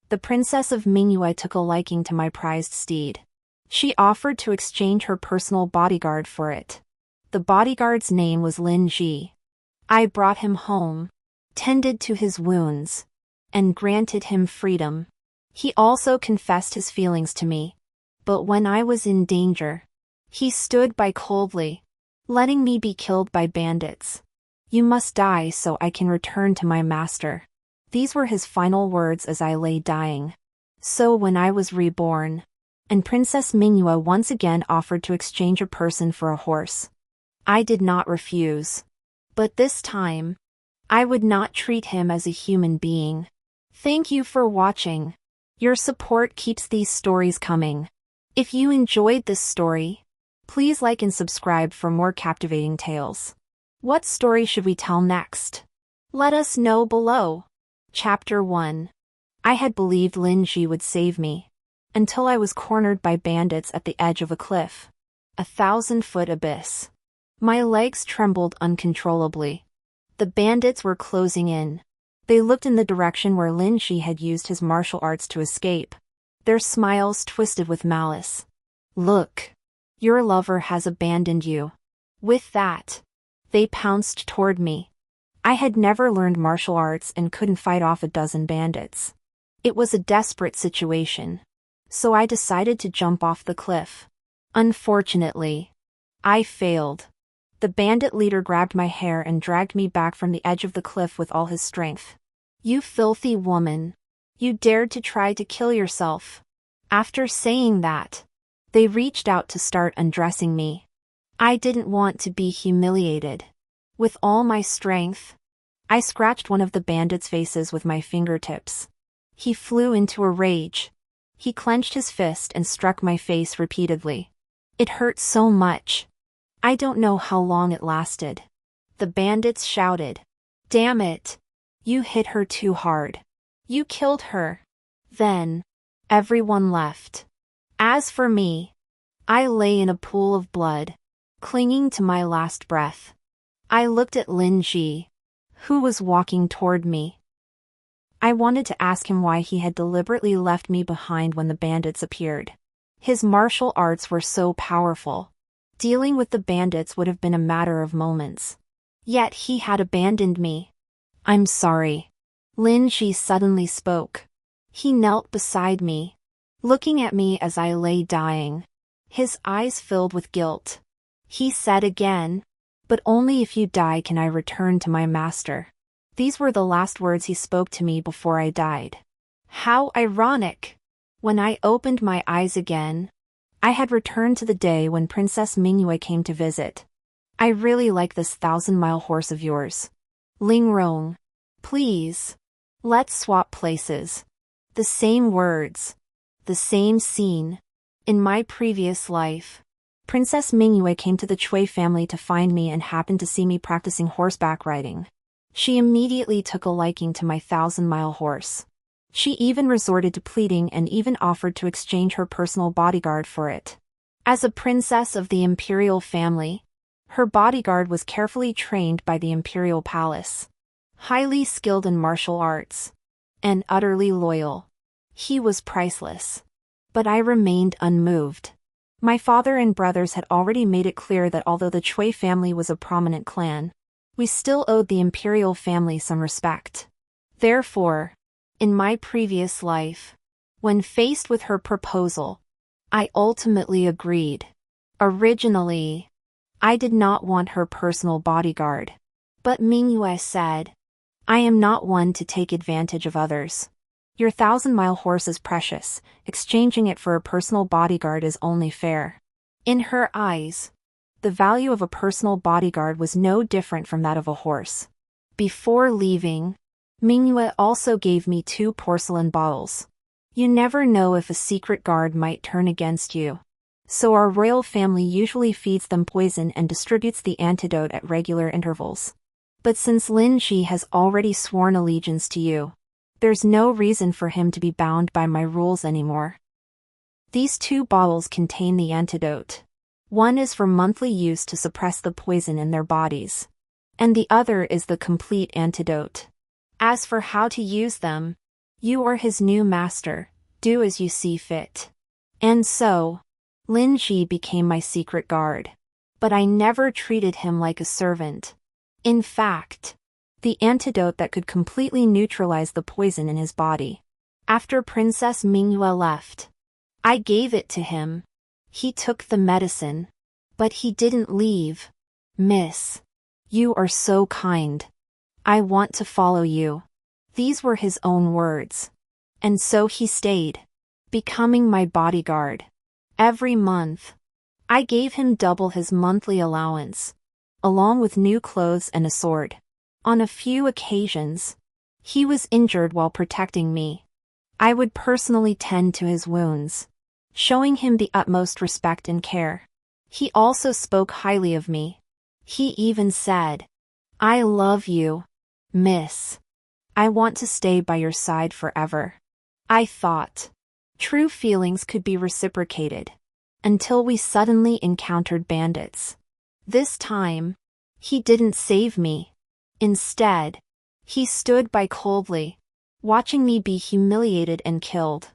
The princess of Mingyue took a liking to my prized steed. She offered to exchange her personal bodyguard for it. The bodyguard's name was Lin Ji. I brought him home, tended to his wounds, and granted him freedom. He also confessed his feelings to me. But when I was in danger, he stood by coldly, letting me be killed by bandits. You must die so I can return to my master. These were his final words as I lay dying. So when I was reborn, and Princess Mingyue once again offered to exchange a person for a horse, I did not refuse. But this time, I would not treat him as a human being. Thank you for watching. Your support keeps these stories coming. If you enjoyed this story, please like and subscribe for more captivating tales. What story should we tell next? Let us know below. Chapter 1. I had believed Lin Ji would save me, until I was cornered by bandits at the edge of a cliff. 1,000-foot abyss. My legs trembled uncontrollably. The bandits were closing in. They looked in the direction where Lin Ji had used his martial arts to escape. Their smiles twisted with malice. Look. Your lover has abandoned you. With that, they pounced toward me. I had never learned martial arts and couldn't fight off a dozen bandits. It was a desperate situation. So I decided to jump off the cliff. Unfortunately, I failed. The bandit leader grabbed my hair and dragged me back from the edge of the cliff with all his strength. You filthy woman. You dared to try to kill yourself. After saying that, they reached out to start undressing me. I didn't want to be humiliated. With all my strength, I scratched one of the bandits' faces with my fingertips. He flew into a rage. He clenched his fist and struck my face repeatedly. It hurt so much. I don't know how long it lasted. The bandits shouted, "Damn it! You hit her too hard. You killed her." Then, everyone left. As for me, I lay in a pool of blood, clinging to my last breath. I looked at Lin Ji, who was walking toward me. I wanted to ask him why he had deliberately left me behind when the bandits appeared. His martial arts were so powerful. Dealing with the bandits would have been a matter of moments. Yet he had abandoned me. I'm sorry. Lin Ji suddenly spoke. He knelt beside me, looking at me as I lay dying. His eyes filled with guilt. He said again, "But only if you die can I return to my master." These were the last words he spoke to me before I died. How ironic! When I opened my eyes again, I had returned to the day when Princess Mingyue came to visit. I really like this 1,000-mile horse of yours. Lingrong. Please. Let's swap places. The same words. The same scene. In my previous life, Princess Mingyue came to the Chui family to find me and happened to see me practicing horseback riding. She immediately took a liking to my 1,000-mile horse. She even resorted to pleading and even offered to exchange her personal bodyguard for it. As a princess of the imperial family, her bodyguard was carefully trained by the imperial palace, highly skilled in martial arts, and utterly loyal. He was priceless. But I remained unmoved. My father and brothers had already made it clear that although the Chui family was a prominent clan, we still owed the imperial family some respect. Therefore, in my previous life, when faced with her proposal, I ultimately agreed. Originally, I did not want her personal bodyguard. But Mingyue said, "I am not one to take advantage of others. Your 1,000-mile horse is precious, exchanging it for a personal bodyguard is only fair." In her eyes, the value of a personal bodyguard was no different from that of a horse. Before leaving, Mingyue also gave me 2 porcelain bottles. You never know if a secret guard might turn against you. So our royal family usually feeds them poison and distributes the antidote at regular intervals. But since Lin Ji has already sworn allegiance to you, there's no reason for him to be bound by my rules anymore. These 2 bottles contain the antidote. One is for monthly use to suppress the poison in their bodies, and the other is the complete antidote. As for how to use them, You are his new master, do as you see fit. And so, Lin Ji became my secret guard. But I never treated him like a servant. In fact, the antidote that could completely neutralize the poison in his body. After Princess Mingyue left, I gave it to him. He took the medicine. But he didn't leave. Miss. You are so kind. I want to follow you. These were his own words. And so he stayed, becoming my bodyguard. Every month, I gave him double his monthly allowance, along with new clothes and a sword. On a few occasions, he was injured while protecting me. I would personally tend to his wounds, showing him the utmost respect and care. He also spoke highly of me. He even said, "I love you, miss. I want to stay by your side forever." I thought true feelings could be reciprocated, until we suddenly encountered bandits. This time, he didn't save me. Instead, he stood by coldly, watching me be humiliated and killed.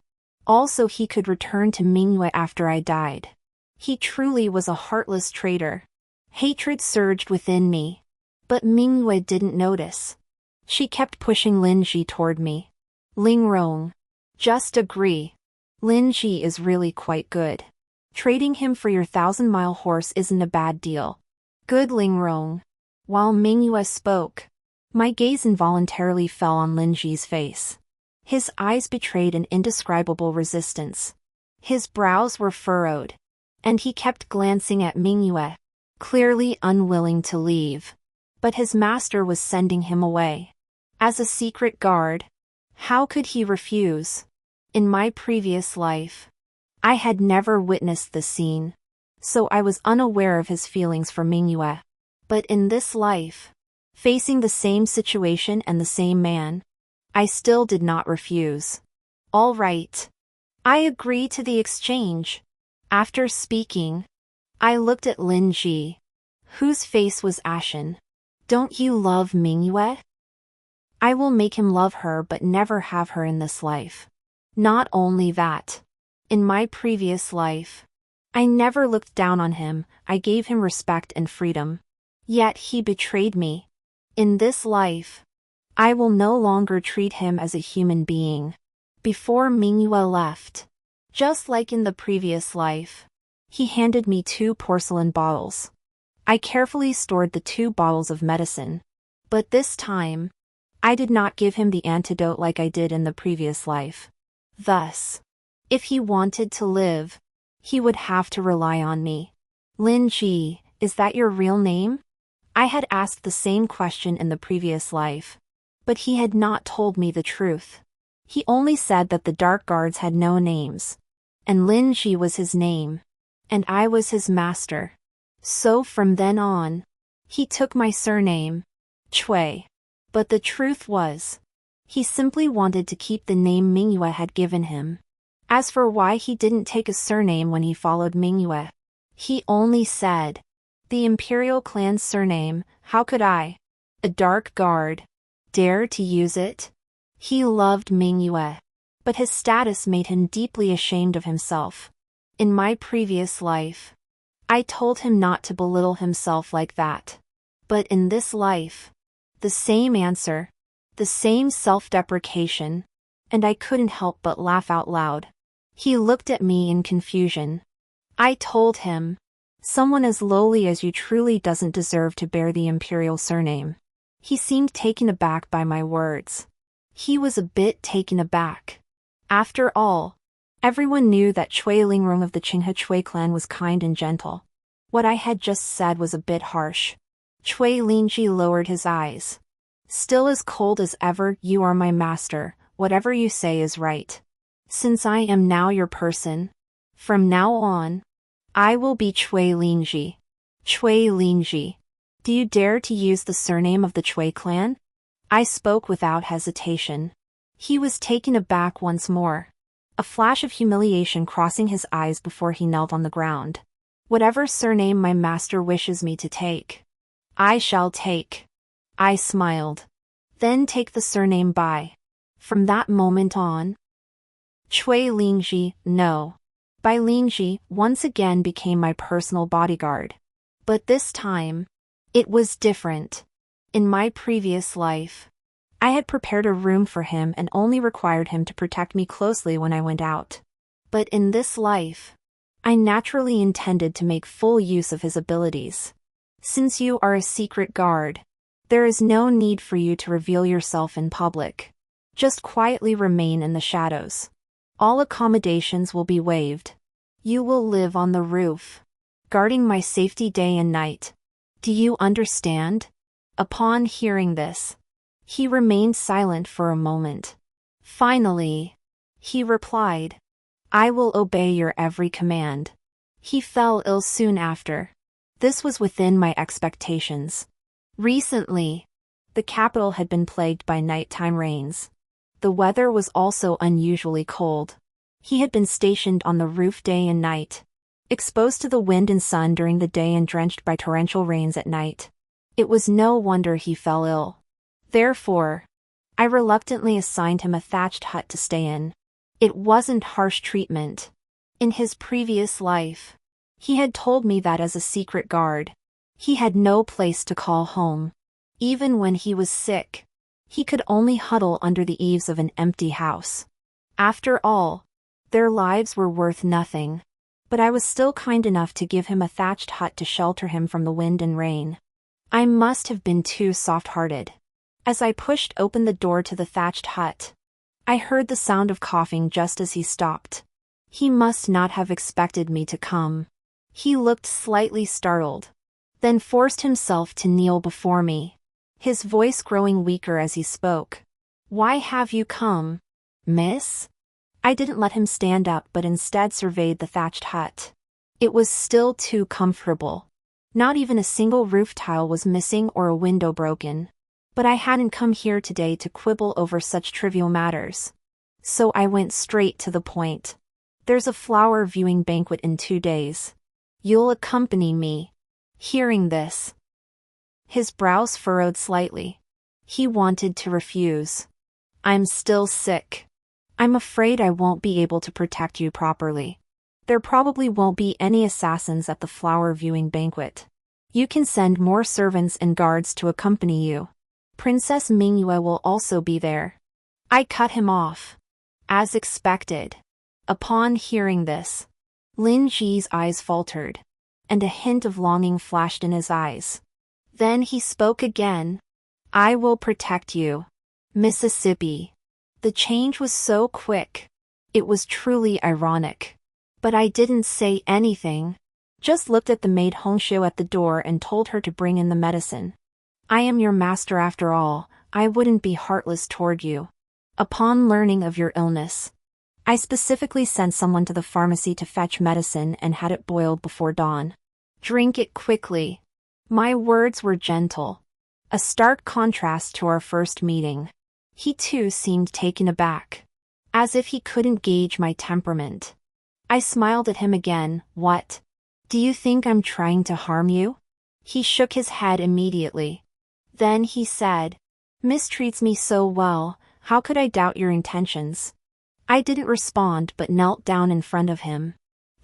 Also, he could return to Mingyue after I died. He truly was a heartless traitor. Hatred surged within me. But Mingyue didn't notice. She kept pushing Lin Ji toward me. Lingrong. Just agree. Lin Ji is really quite good. Trading him for your 1,000-mile horse isn't a bad deal. Good, Lingrong. While Mingyue spoke, my gaze involuntarily fell on Lin Ji's face. His eyes betrayed an indescribable resistance. His brows were furrowed, and he kept glancing at Mingyue, clearly unwilling to leave. But his master was sending him away. As a secret guard, how could he refuse? In my previous life, I had never witnessed this scene, so I was unaware of his feelings for Mingyue. But in this life, facing the same situation and the same man, I still did not refuse. All right. I agree to the exchange. After speaking, I looked at Lin Ji, whose face was ashen. Don't you love Mingyue? I will make him love her but never have her in this life. Not only that, in my previous life, I never looked down on him, I gave him respect and freedom. Yet he betrayed me. In this life, I will no longer treat him as a human being. Before Mingyue left, just like in the previous life, he handed me 2 porcelain bottles. I carefully stored the 2 bottles of medicine. But this time, I did not give him the antidote like I did in the previous life. Thus, if he wanted to live, he would have to rely on me. Lin Ji, is that your real name? I had asked the same question in the previous life. But he had not told me the truth. He only said that the dark guards had no names. And Lin Ji was his name. And I was his master. So from then on, he took my surname, Chui. But the truth was, he simply wanted to keep the name Mingyue had given him. As for why he didn't take a surname when he followed Mingyue, he only said, the Imperial clan's surname, how could I, a dark guard, dare to use it? He loved Mingyue, but his status made him deeply ashamed of himself. In my previous life, I told him not to belittle himself like that. But in this life, the same answer, the same self-deprecation, and I couldn't help but laugh out loud. He looked at me in confusion. I told him, someone as lowly as you truly doesn't deserve to bear the imperial surname. He seemed taken aback by my words. He was a bit taken aback. After all, everyone knew that Chui Lingrong of the Qinghe Chui clan was kind and gentle. What I had just said was a bit harsh. Chui Linji lowered his eyes. Still as cold as ever, you are my master, whatever you say is right. Since I am now your person, from now on, I will be Chui Linji. Chui Linji. Do you dare to use the surname of the Chui clan? I spoke without hesitation. He was taken aback once more. A flash of humiliation crossing his eyes before he knelt on the ground. Whatever surname my master wishes me to take, I shall take. I smiled. Then take the surname Bai. From that moment on, Cui Lingji, no. By Lingji once again became my personal bodyguard. But this time, it was different. In my previous life, I had prepared a room for him and only required him to protect me closely when I went out. But in this life, I naturally intended to make full use of his abilities. Since you are a secret guard, there is no need for you to reveal yourself in public. Just quietly remain in the shadows. All accommodations will be waived. You will live on the roof, guarding my safety day and night. Do you understand? Upon hearing this, he remained silent for a moment. Finally, he replied, I will obey your every command. He fell ill soon after. This was within my expectations. Recently, the capital had been plagued by nighttime rains. The weather was also unusually cold. He had been stationed on the roof day and night, exposed to the wind and sun during the day and drenched by torrential rains at night. It was no wonder he fell ill. Therefore, I reluctantly assigned him a thatched hut to stay in. It wasn't harsh treatment. In his previous life, he had told me that as a secret guard, he had no place to call home. Even when he was sick, he could only huddle under the eaves of an empty house. After all, their lives were worth nothing. But I was still kind enough to give him a thatched hut to shelter him from the wind and rain. I must have been too soft-hearted. As I pushed open the door to the thatched hut, I heard the sound of coughing just as he stopped. He must not have expected me to come. He looked slightly startled, then forced himself to kneel before me, his voice growing weaker as he spoke. Why have you come, miss? I didn't let him stand up but instead surveyed the thatched hut. It was still too comfortable. Not even a single roof tile was missing or a window broken. But I hadn't come here today to quibble over such trivial matters. So I went straight to the point. There's a flower viewing banquet in 2 days. You'll accompany me. Hearing this, his brows furrowed slightly. He wanted to refuse. I'm still sick. I'm afraid I won't be able to protect you properly. There probably won't be any assassins at the flower viewing banquet. You can send more servants and guards to accompany you. Princess Mingyue will also be there. I cut him off. As expected. Upon hearing this, Lin Ji's eyes faltered, and a hint of longing flashed in his eyes. Then he spoke again. I will protect you, Mississippi. The change was so quick. It was truly ironic. But I didn't say anything. Just looked at the maid Hongshu at the door and told her to bring in the medicine. I am your master after all. I wouldn't be heartless toward you. Upon learning of your illness, I specifically sent someone to the pharmacy to fetch medicine and had it boiled before dawn. Drink it quickly. My words were gentle. A stark contrast to our first meeting. He too seemed taken aback. As if he couldn't gauge my temperament. I smiled at him again. What? Do you think I'm trying to harm you? He shook his head immediately. Then he said, mistreats me so well, how could I doubt your intentions? I didn't respond but knelt down in front of him.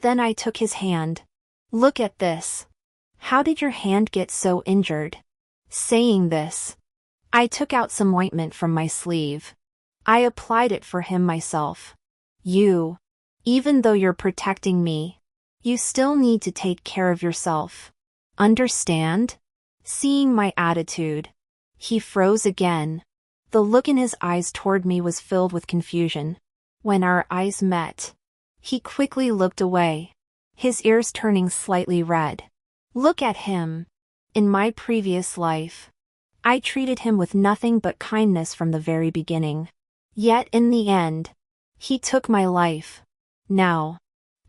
Then I took his hand. Look at this. How did your hand get so injured? Saying this, I took out some ointment from my sleeve. I applied it for him myself. You, even though you're protecting me, you still need to take care of yourself. Understand? Seeing my attitude, he froze again. The look in his eyes toward me was filled with confusion. When our eyes met, he quickly looked away, his ears turning slightly red. Look at him. In my previous life, I treated him with nothing but kindness from the very beginning. Yet in the end, he took my life. Now,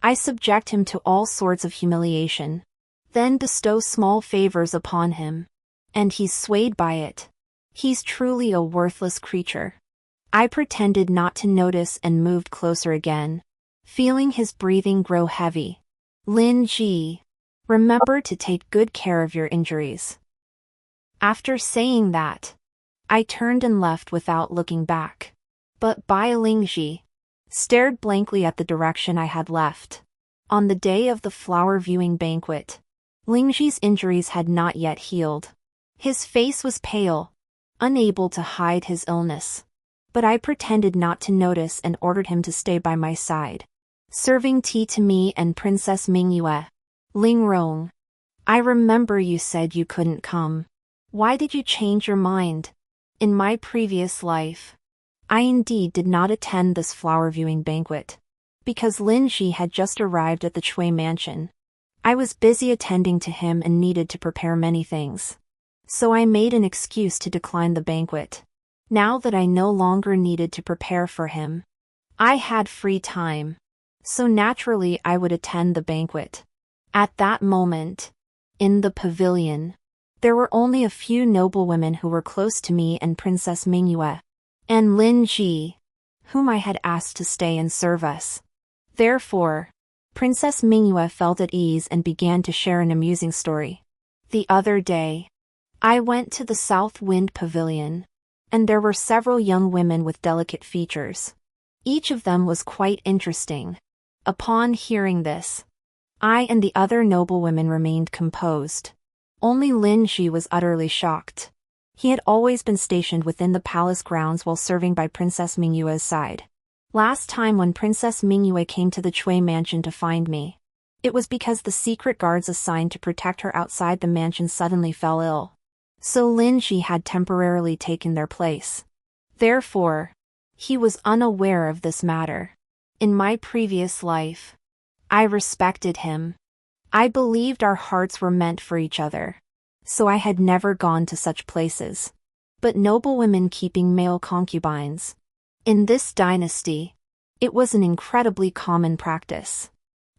I subject him to all sorts of humiliation, then bestow small favors upon him. And he's swayed by it. He's truly a worthless creature. I pretended not to notice and moved closer again, feeling his breathing grow heavy. Lin Ji, remember to take good care of your injuries. After saying that, I turned and left without looking back. But Bai Lingji stared blankly at the direction I had left. On the day of the flower viewing banquet, Lingji's injuries had not yet healed. His face was pale, unable to hide his illness. But I pretended not to notice and ordered him to stay by my side, serving tea to me and Princess Mingyue. Lingrong, I remember you said you couldn't come. Why did you change your mind? In my previous life, I indeed did not attend this flower viewing banquet, because Lin Ji had just arrived at the Chui mansion. I was busy attending to him and needed to prepare many things. So I made an excuse to decline the banquet. Now that I no longer needed to prepare for him, I had free time. So naturally I would attend the banquet. At that moment, in the pavilion, there were only a few noblewomen who were close to me and Princess Mingyue, and Lin Ji, whom I had asked to stay and serve us. Therefore, Princess Mingyue felt at ease and began to share an amusing story. The other day, I went to the South Wind Pavilion, and there were several young women with delicate features. Each of them was quite interesting. Upon hearing this, I and the other noblewomen remained composed. Only Lin Ji was utterly shocked. He had always been stationed within the palace grounds while serving by Princess Mingyue's side. Last time when Princess Mingyue came to the Chui mansion to find me, it was because the secret guards assigned to protect her outside the mansion suddenly fell ill. So Lin Ji had temporarily taken their place. Therefore, he was unaware of this matter. In my previous life, I respected him. I believed our hearts were meant for each other. So I had never gone to such places. But noblewomen keeping male concubines. In this dynasty, it was an incredibly common practice.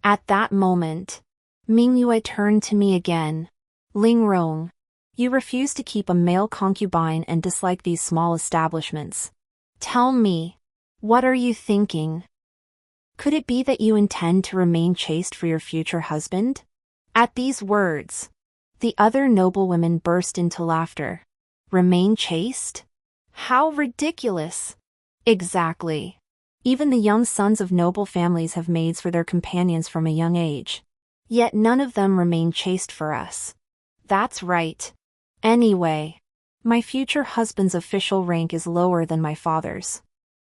At that moment, Mingyue turned to me again. Lingrong, you refuse to keep a male concubine and dislike these small establishments. Tell me, what are you thinking? Could it be that you intend to remain chaste for your future husband? At these words, the other noblewomen burst into laughter. Remain chaste? How ridiculous! Exactly. Even the young sons of noble families have maids for their companions from a young age. Yet none of them remain chaste for us. That's right. Anyway, my future husband's official rank is lower than my father's.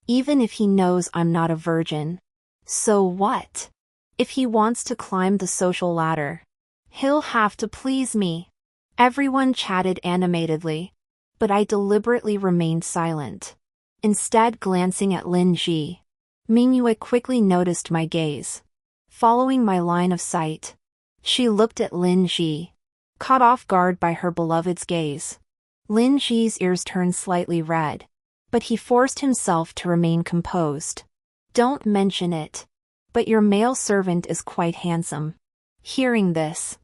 Even if he knows I'm not a virgin. So what? If he wants to climb the social ladder, he'll have to please me. Everyone chatted animatedly, but I deliberately remained silent. Instead, glancing at Lin Ji, Mingyue quickly noticed my gaze. Following my line of sight, she looked at Lin Ji, caught off guard by her beloved's gaze. Lin Ji's ears turned slightly red, but he forced himself to remain composed. Don't mention it. But your male servant is quite handsome. Hearing this,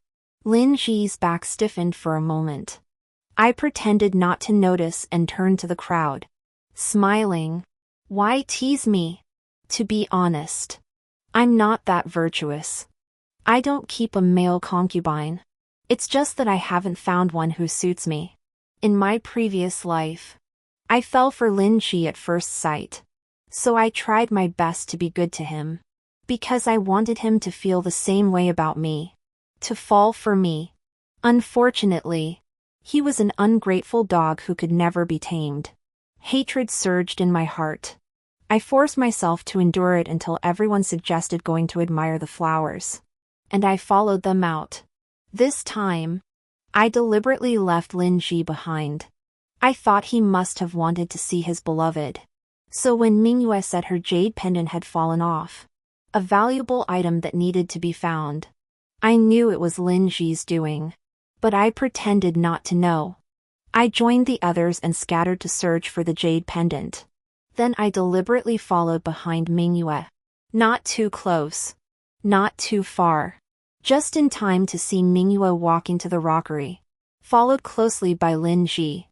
Lin Ji's back stiffened for a moment. I pretended not to notice and turned to the crowd, smiling. Why tease me? To be honest, I'm not that virtuous. I don't keep a male concubine. It's just that I haven't found one who suits me. In my previous life, I fell for Lin Ji at first sight. So I tried my best to be good to him. Because I wanted him to feel the same way about me. To fall for me. Unfortunately, he was an ungrateful dog who could never be tamed. Hatred surged in my heart. I forced myself to endure it until everyone suggested going to admire the flowers. And I followed them out. This time, I deliberately left Lin Ji behind. I thought he must have wanted to see his beloved. So when Mingyue said her jade pendant had fallen off, a valuable item that needed to be found, I knew it was Lin Ji's doing. But I pretended not to know. I joined the others and scattered to search for the jade pendant. Then I deliberately followed behind Mingyue. Not too close. Not too far. Just in time to see Mingyue walk into the rockery, followed closely by Lin Ji.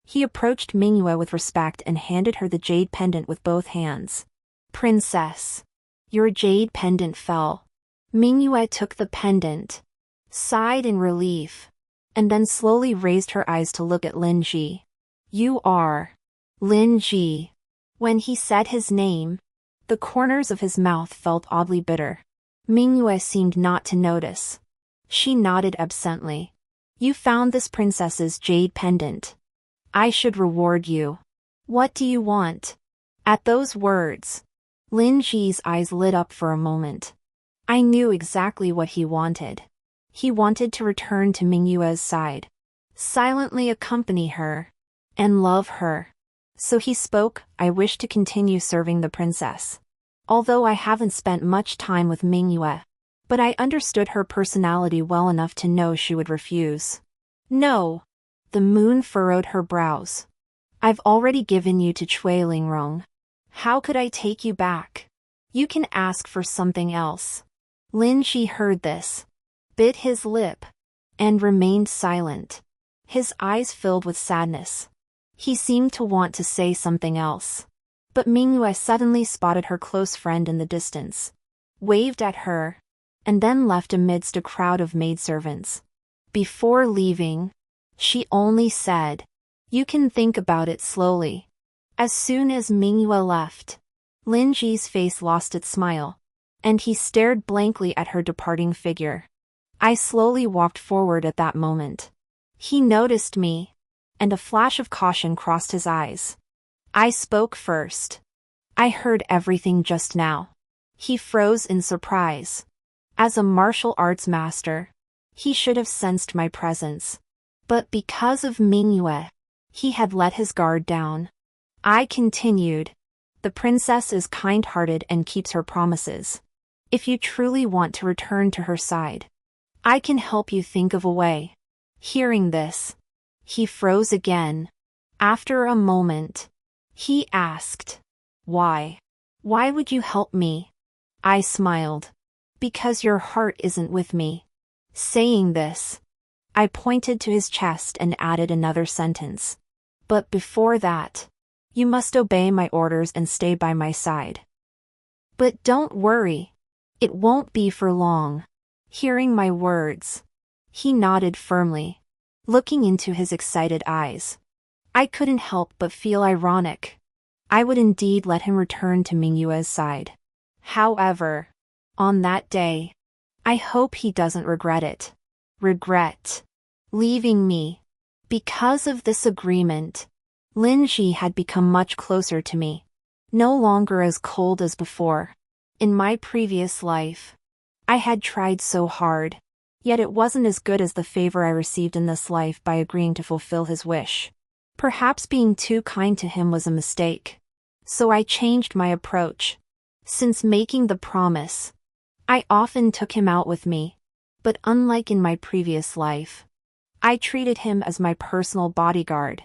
He approached Mingyue with respect and handed her the jade pendant with both hands. Princess, your jade pendant fell. Mingyue took the pendant, sighed in relief, and then slowly raised her eyes to look at Lin Ji. You are Lin Ji. When he said his name, the corners of his mouth felt oddly bitter. Mingyue seemed not to notice. She nodded absently. You found this princess's jade pendant. I should reward you. What do you want? At those words, Lin Ji's eyes lit up for a moment. I knew exactly what he wanted. He wanted to return to Mingyue's side, silently accompany her, and love her. So he spoke, I wish to continue serving the princess. Although I haven't spent much time with Mingyue, but I understood her personality well enough to know she would refuse. No. The moon furrowed her brows. I've already given you to Cui Lingrong. How could I take you back? You can ask for something else. Lin Ji heard this, bit his lip, and remained silent. His eyes filled with sadness. He seemed to want to say something else. But Mingyue suddenly spotted her close friend in the distance, waved at her, and then left amidst a crowd of maidservants. Before leaving, she only said, you can think about it slowly. As soon as Mingyue left, Lin Ji's face lost its smile, and he stared blankly at her departing figure. I slowly walked forward at that moment. He noticed me, and a flash of caution crossed his eyes. I spoke first. I heard everything just now. He froze in surprise. As a martial arts master, he should have sensed my presence. But because of Mingyue, he had let his guard down. I continued. The princess is kind-hearted and keeps her promises. If you truly want to return to her side, I can help you think of a way. Hearing this, he froze again. After a moment, he asked, why? Why would you help me? I smiled. Because your heart isn't with me. Saying this, I pointed to his chest and added another sentence. But before that, you must obey my orders and stay by my side. But don't worry. It won't be for long. Hearing my words, he nodded firmly, looking into his excited eyes. I couldn't help but feel ironic. I would indeed let him return to Mingyue's side. However, on that day, I hope he doesn't regret it. Regret leaving me. Because of this agreement, Lin Ji had become much closer to me, no longer as cold as before. In my previous life, I had tried so hard, yet it wasn't as good as the favor I received in this life by agreeing to fulfill his wish. Perhaps being too kind to him was a mistake. So I changed my approach. Since making the promise, I often took him out with me. But unlike in my previous life, I treated him as my personal bodyguard,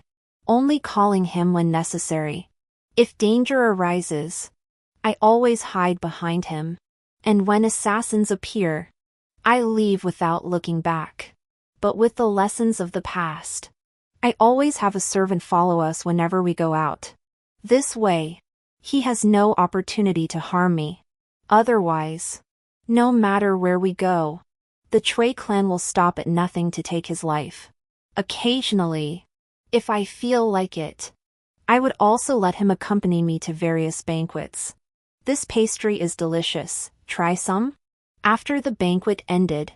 only calling him when necessary. If danger arises, I always hide behind him. And when assassins appear, I leave without looking back. But with the lessons of the past, I always have a servant follow us whenever we go out. This way, he has no opportunity to harm me. Otherwise, no matter where we go, the Cui clan will stop at nothing to take his life. Occasionally, if I feel like it, I would also let him accompany me to various banquets. This pastry is delicious, try some? After the banquet ended,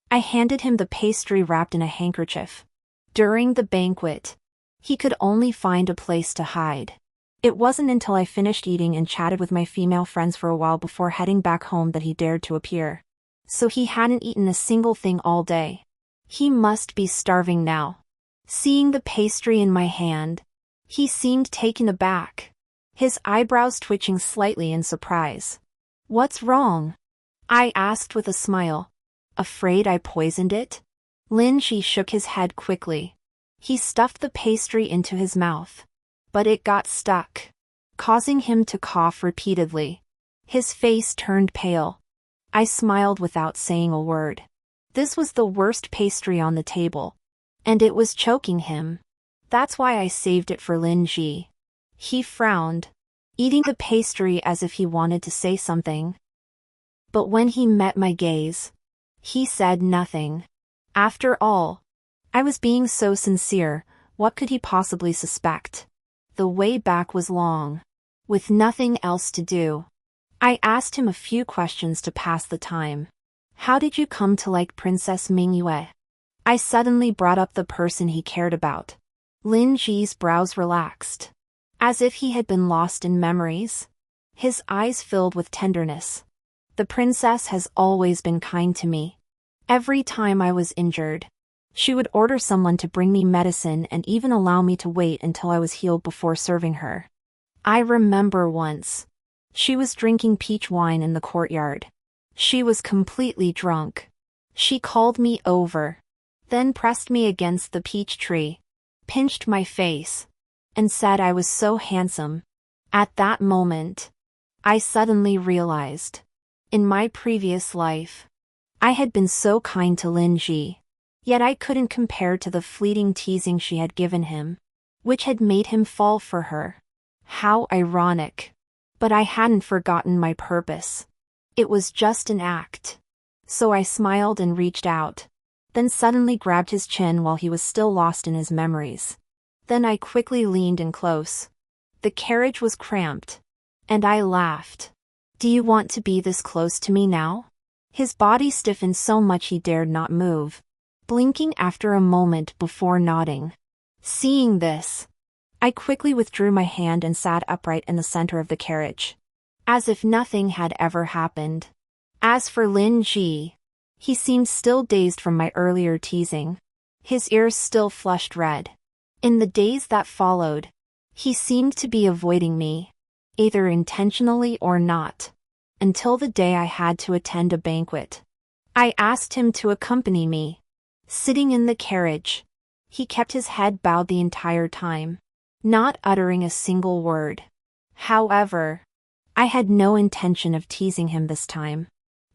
I handed him the pastry wrapped in a handkerchief. During the banquet, he could only find a place to hide. It wasn't until I finished eating and chatted with my female friends for a while before heading back home that he dared to appear. So he hadn't eaten a single thing all day. He must be starving now. Seeing the pastry in my hand, he seemed taken aback, his eyebrows twitching slightly in surprise. What's wrong? I asked with a smile. Afraid I poisoned it? Lin Ji shook his head quickly. He stuffed the pastry into his mouth, but it got stuck, causing him to cough repeatedly. His face turned pale. I smiled without saying a word. This was the worst pastry on the table, and it was choking him. That's why I saved it for Lin Ji. He frowned, eating the pastry as if he wanted to say something. But when he met my gaze, he said nothing. After all, I was being so sincere, what could he possibly suspect? The way back was long. With nothing else to do, I asked him a few questions to pass the time. How did you come to like Princess Mingyue? I suddenly brought up the person he cared about. Lin Ji's brows relaxed, as if he had been lost in memories. His eyes filled with tenderness. The princess has always been kind to me. Every time I was injured, she would order someone to bring me medicine and even allow me to wait until I was healed before serving her. I remember once, she was drinking peach wine in the courtyard. She was completely drunk. She called me over, then pressed me against the peach tree, pinched my face, and said I was so handsome. At that moment, I suddenly realized, in my previous life, I had been so kind to Lin Ji, yet I couldn't compare to the fleeting teasing she had given him, which had made him fall for her. How ironic. But I hadn't forgotten my purpose. It was just an act. So I smiled and reached out, then suddenly grabbed his chin while he was still lost in his memories. Then I quickly leaned in close. The carriage was cramped, and I laughed. Do you want to be this close to me now? His body stiffened so much he dared not move, blinking after a moment before nodding. Seeing this, I quickly withdrew my hand and sat upright in the center of the carriage, as if nothing had ever happened. As for Lin Ji, he seemed still dazed from my earlier teasing. His ears still flushed red. In the days that followed, he seemed to be avoiding me, either intentionally or not, until the day I had to attend a banquet. I asked him to accompany me. Sitting in the carriage, he kept his head bowed the entire time, not uttering a single word. However, I had no intention of teasing him this time.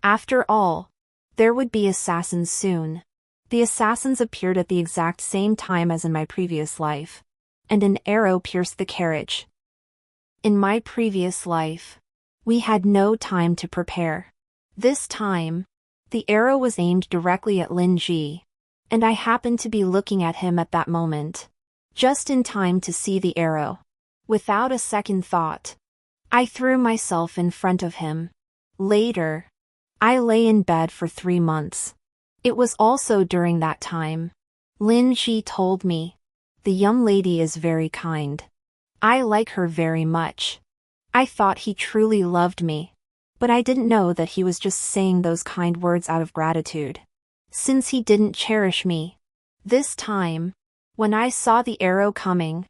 After all, there would be assassins soon. The assassins appeared at the exact same time as in my previous life, and an arrow pierced the carriage. In my previous life, we had no time to prepare. This time, the arrow was aimed directly at Lin Ji, and I happened to be looking at him at that moment, just in time to see the arrow. Without a second thought, I threw myself in front of him. Later, I lay in bed for 3 months. It was also during that time, Lin Ji told me, the young lady is very kind. I like her very much. I thought he truly loved me, but I didn't know that he was just saying those kind words out of gratitude. Since he didn't cherish me, this time, when I saw the arrow coming,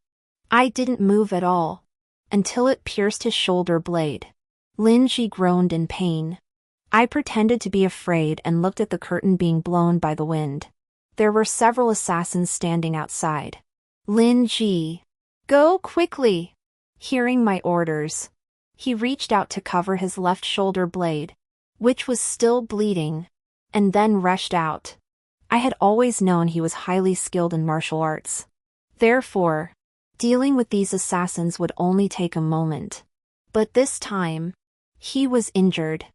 I didn't move at all, until it pierced his shoulder blade. Lin Ji groaned in pain. I pretended to be afraid and looked at the curtain being blown by the wind. There were several assassins standing outside. Lin Ji, go quickly! Hearing my orders, he reached out to cover his left shoulder blade, which was still bleeding, and then rushed out. I had always known he was highly skilled in martial arts. Therefore, dealing with these assassins would only take a moment. But this time, he was injured.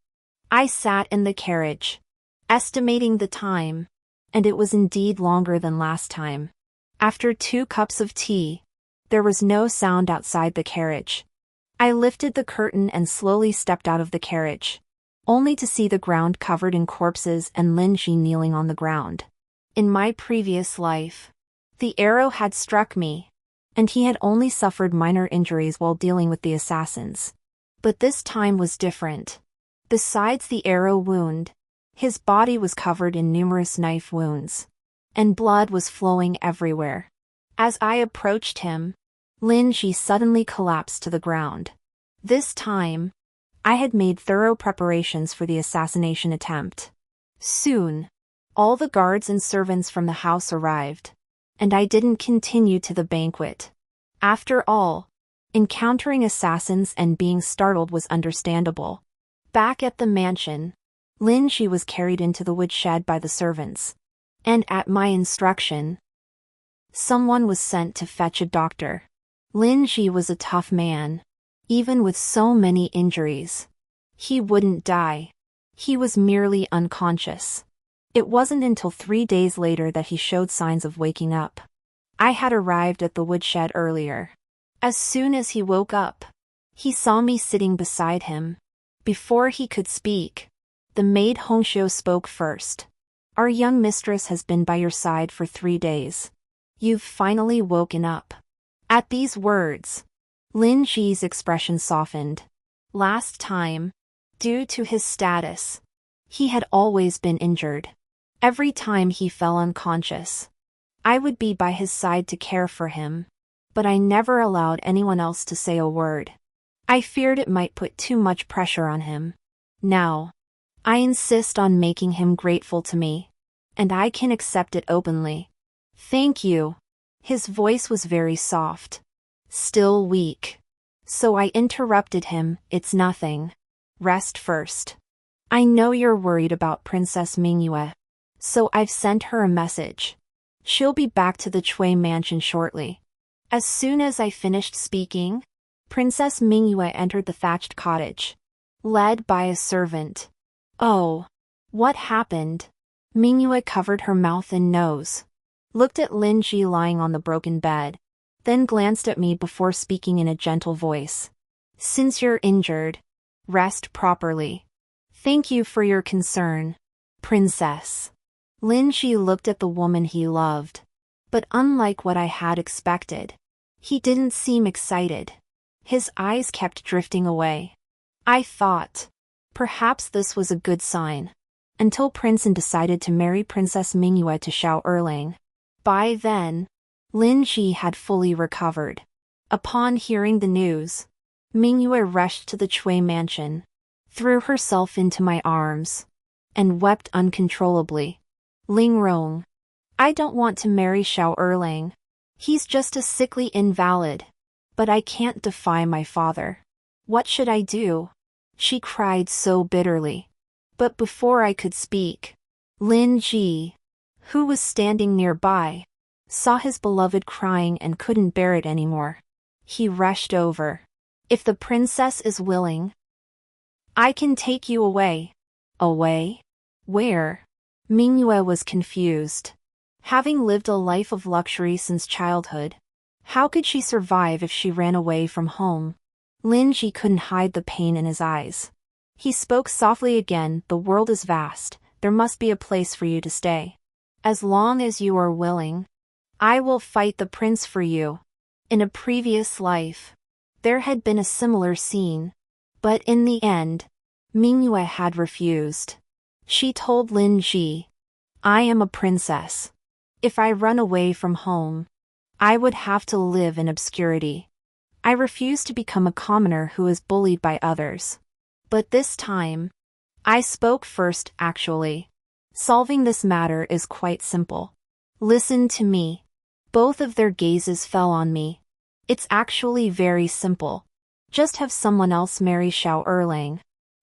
I sat in the carriage, estimating the time, and it was indeed longer than last time. After 2 cups of tea, there was no sound outside the carriage. I lifted the curtain and slowly stepped out of the carriage, only to see the ground covered in corpses and Lin Ji kneeling on the ground. In my previous life, the arrow had struck me, and he had only suffered minor injuries while dealing with the assassins. But this time was different. Besides the arrow wound, his body was covered in numerous knife wounds, and blood was flowing everywhere. As I approached him, Lin Ji suddenly collapsed to the ground. This time, I had made thorough preparations for the assassination attempt. Soon, all the guards and servants from the house arrived, and I didn't continue to the banquet. After all, encountering assassins and being startled was understandable. Back at the mansion, Lin Ji was carried into the woodshed by the servants, and at my instruction, someone was sent to fetch a doctor. Lin Ji was a tough man. Even with so many injuries, he wouldn't die. He was merely unconscious. It wasn't until 3 days later that he showed signs of waking up. I had arrived at the woodshed earlier. As soon as he woke up, He saw me sitting beside him. Before he could speak, the maid Hongxiu spoke first. Our young mistress has been by your side for 3 days. You've finally woken up. At these words, Lin Ji's expression softened. Last time, due to his status, he had always been injured. Every time he fell unconscious, I would be by his side to care for him, but I never allowed anyone else to say a word. I feared it might put too much pressure on him. Now, I insist on making him grateful to me, and I can accept it openly. Thank you. His voice was very soft, still weak. So I interrupted him. It's nothing. Rest first. I know you're worried about Princess Mingyue, so I've sent her a message. She'll be back to the Chui mansion shortly. As soon as I finished speaking, Princess Mingyue entered the thatched cottage, led by a servant. Oh, what happened? Mingyue covered her mouth and nose, looked at Lin Ji lying on the broken bed, then glanced at me before speaking in a gentle voice. Since you're injured, rest properly. Thank you for your concern, Princess. Lin Ji looked at the woman he loved, but unlike what I had expected, he didn't seem excited. His eyes kept drifting away. I thought, perhaps this was a good sign, until Prince An decided to marry Princess Mingyue to Xiao. By then, Lin Ji had fully recovered. Upon hearing the news, Mingyue rushed to the Chui mansion, threw herself into my arms, and wept uncontrollably. Lingrong, I don't want to marry Xiao. He's just a sickly invalid. But I can't defy my father. What should I do? She cried so bitterly. But before I could speak, Lin Ji, who was standing nearby, saw his beloved crying and couldn't bear it anymore. He rushed over. If the princess is willing, I can take you away. Away? Where? Mingyue was confused. Having lived a life of luxury since childhood, how could she survive if she ran away from home? Lin Ji couldn't hide the pain in his eyes. He spoke softly again. The world is vast. There must be a place for you to stay. As long as you are willing, I will fight the prince for you. In a previous life, there had been a similar scene, but in the end, Mingyue had refused. She told Lin Ji, I am a princess. If I run away from home, I would have to live in obscurity. I refuse to become a commoner who is bullied by others. But this time, I spoke first. Actually, solving this matter is quite simple. Listen to me. Both of their gazes fell on me. It's actually very simple. Just have someone else marry Xiao.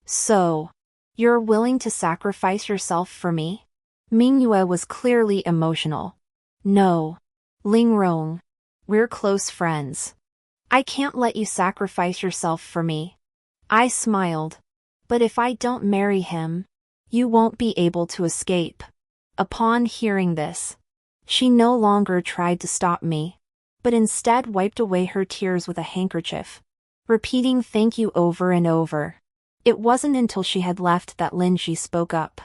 So, you're willing to sacrifice yourself for me? Mingyue was clearly emotional. No. Lingrong, we're close friends. I can't let you sacrifice yourself for me. I smiled. But if I don't marry him, you won't be able to escape. Upon hearing this, she no longer tried to stop me, but instead wiped away her tears with a handkerchief, repeating thank you over and over. It wasn't until she had left that Lin Ji spoke up.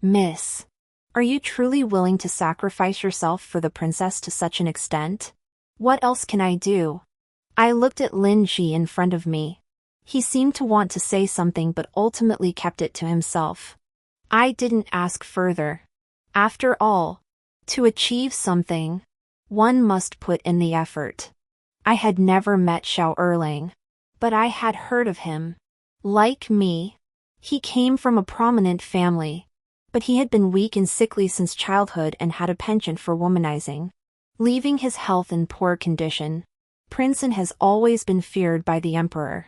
Miss, are you truly willing to sacrifice yourself for the princess to such an extent? What else can I do? I looked at Lin Ji in front of me. He seemed to want to say something but ultimately kept it to himself. I didn't ask further. After all, to achieve something, one must put in the effort. I had never met Xiao, but I had heard of him. Like me, he came from a prominent family, but he had been weak and sickly since childhood and had a penchant for womanizing, leaving his health in poor condition. Prince An has always been feared by the emperor.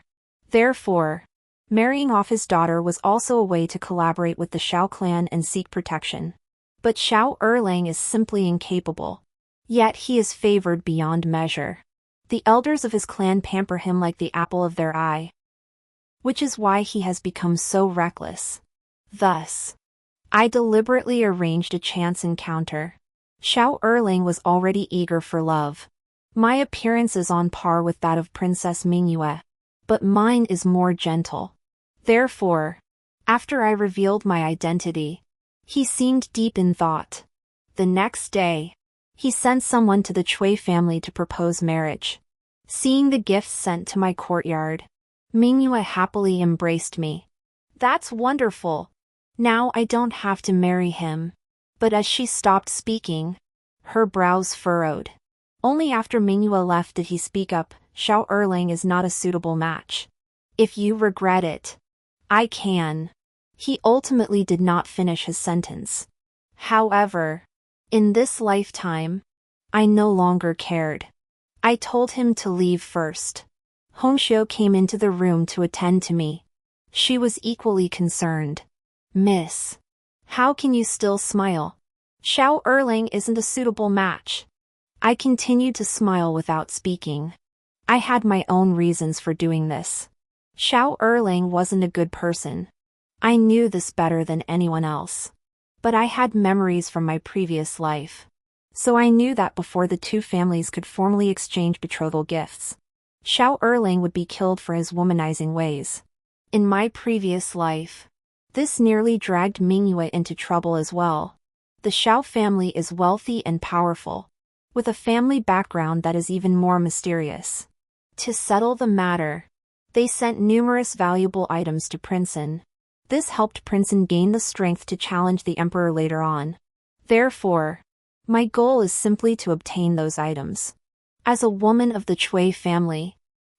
Therefore, marrying off his daughter was also a way to collaborate with the Xiao clan and seek protection. But Xiao is simply incapable. Yet he is favored beyond measure. The elders of his clan pamper him like the apple of their eye, which is why he has become so reckless. Thus, I deliberately arranged a chance encounter. Xiao was already eager for love. My appearance is on par with that of Princess Mingyue. but mine is more gentle. Therefore, after I revealed my identity, he seemed deep in thought. The next day, he sent someone to the Chui family to propose marriage. Seeing the gifts sent to my courtyard, Mingyue happily embraced me. That's wonderful. Now I don't have to marry him. But as she stopped speaking, her brows furrowed. Only after Mingyue left did he speak up. Xiao Erlang is not a suitable match. If you regret it, I can. He ultimately did not finish his sentence. However, in this lifetime, I no longer cared. I told him to leave first. Hongxiu came into the room to attend to me. She was equally concerned. Miss, how can you still smile? Xiao Erlang isn't a suitable match. I continued to smile without speaking. I had my own reasons for doing this. Xiao Erlang wasn't a good person. I knew this better than anyone else. But I had memories from my previous life. So I knew that before the two families could formally exchange betrothal gifts, Xiao Erlang would be killed for his womanizing ways. In my previous life, this nearly dragged Mingyue into trouble as well. The Xiao family is wealthy and powerful, with a family background that is even more mysterious. To settle the matter, they sent numerous valuable items to Princeton. This helped Princeton gain the strength to challenge the emperor later on. Therefore, my goal is simply to obtain those items. As a woman of the Chui family,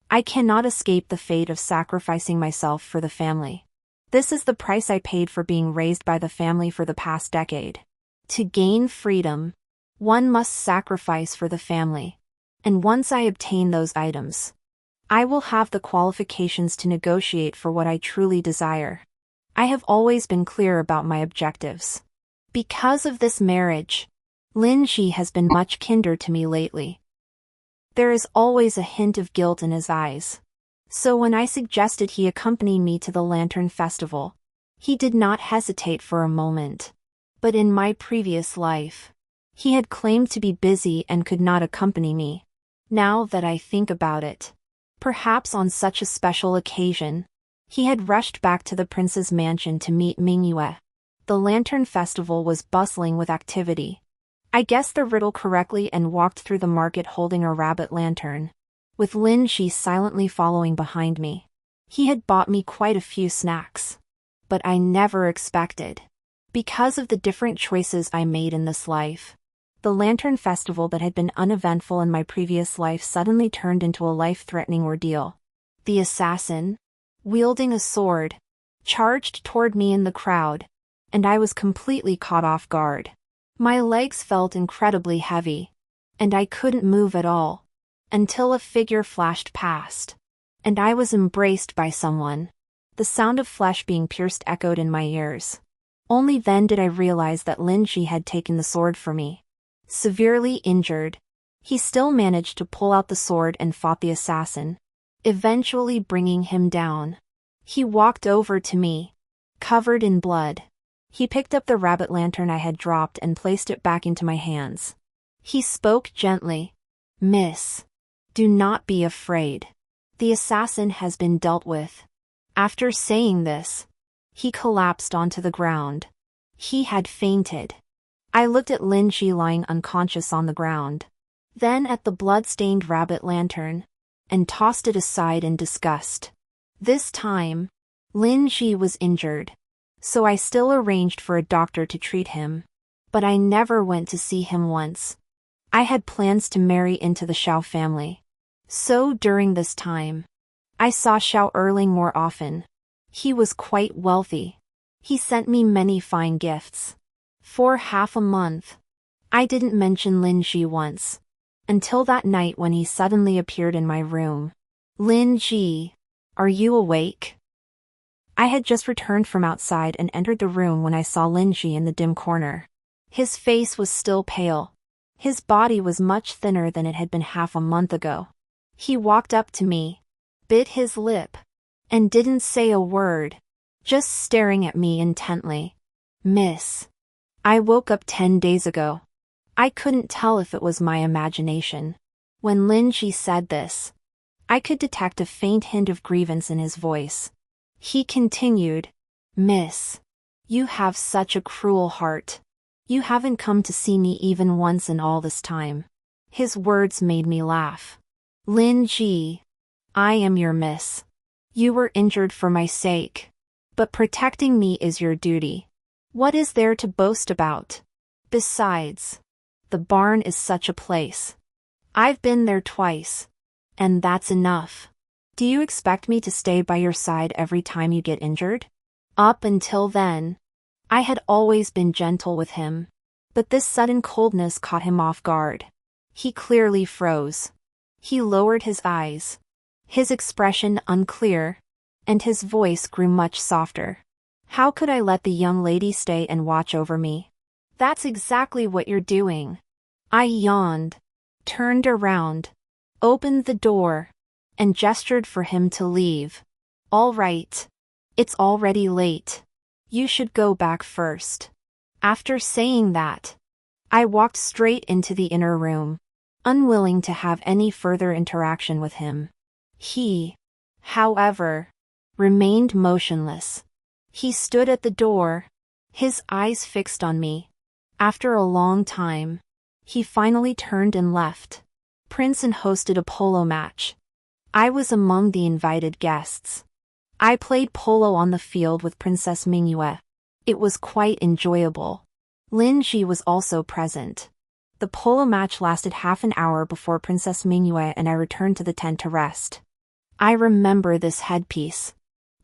I cannot escape the fate of sacrificing myself for the family. This is the price I paid for being raised by the family for the past decade. To gain freedom, one must sacrifice for the family. And once I obtain those items, I will have the qualifications to negotiate for what I truly desire. I have always been clear about my objectives. Because of this marriage, Lin Ji has been much kinder to me lately. There is always a hint of guilt in his eyes. So when I suggested he accompany me to the Lantern Festival, he did not hesitate for a moment. But in my previous life, he had claimed to be busy and could not accompany me. Now that I think about it, perhaps on such a special occasion, he had rushed back to the prince's mansion to meet Mingyue. The Lantern Festival was bustling with activity. I guessed the riddle correctly and walked through the market holding a rabbit lantern, with Lin Shi silently following behind me. He had bought me quite a few snacks. But I never expected. Because of the different choices I made in this life, the Lantern Festival that had been uneventful in my previous life suddenly turned into a life-threatening ordeal. The assassin, wielding a sword, charged toward me in the crowd, and I was completely caught off guard. My legs felt incredibly heavy, and I couldn't move at all, until a figure flashed past, and I was embraced by someone. The sound of flesh being pierced echoed in my ears. Only then did I realize that Lin Ji had taken the sword for me. Severely injured, he still managed to pull out the sword and fought the assassin, eventually bringing him down. He walked over to me, covered in blood. He picked up the rabbit lantern I had dropped and placed it back into my hands. He spoke gently. "Miss, do not be afraid. The assassin has been dealt with." After saying this, he collapsed onto the ground. He had fainted. I looked at Lin Ji lying unconscious on the ground, then at the blood-stained rabbit lantern, and tossed it aside in disgust. This time, Lin Ji was injured, so I still arranged for a doctor to treat him. But I never went to see him once. I had plans to marry into the Xiao family. So during this time, I saw Xiao Erlang more often. He was quite wealthy. He sent me many fine gifts. For half a month, I didn't mention Lin Ji once, until that night when he suddenly appeared in my room. "Lin Ji, are you awake?" I had just returned from outside and entered the room when I saw Lin Ji in the dim corner. His face was still pale. His body was much thinner than it had been half a month ago. He walked up to me, bit his lip, and didn't say a word, just staring at me intently. "Miss, I woke up 10 days ago." I couldn't tell if it was my imagination. When Lin Ji said this, I could detect a faint hint of grievance in his voice. He continued, "Miss, you have such a cruel heart. You haven't come to see me even once in all this time." His words made me laugh. "Lin Ji, I am your miss. You were injured for my sake. But protecting me is your duty. What is there to boast about? Besides, the barn is such a place. I've been there twice. And that's enough. Do you expect me to stay by your side every time you get injured?" Up until then, I had always been gentle with him. But this sudden coldness caught him off guard. He clearly froze. He lowered his eyes, his expression unclear, and his voice grew much softer. "How could I let the young lady stay and watch over me?" "That's exactly what you're doing." I yawned, turned around, opened the door, and gestured for him to leave. "All right. It's already late. You should go back first." After saying that, I walked straight into the inner room, unwilling to have any further interaction with him. He, however, remained motionless. He stood at the door, his eyes fixed on me. After a long time, he finally turned and left. Princeton hosted a polo match. I was among the invited guests. I played polo on the field with Princess Mingyue. It was quite enjoyable. Lin Ji was also present. The polo match lasted half an hour before Princess Mingyue and I returned to the tent to rest. I remember this headpiece.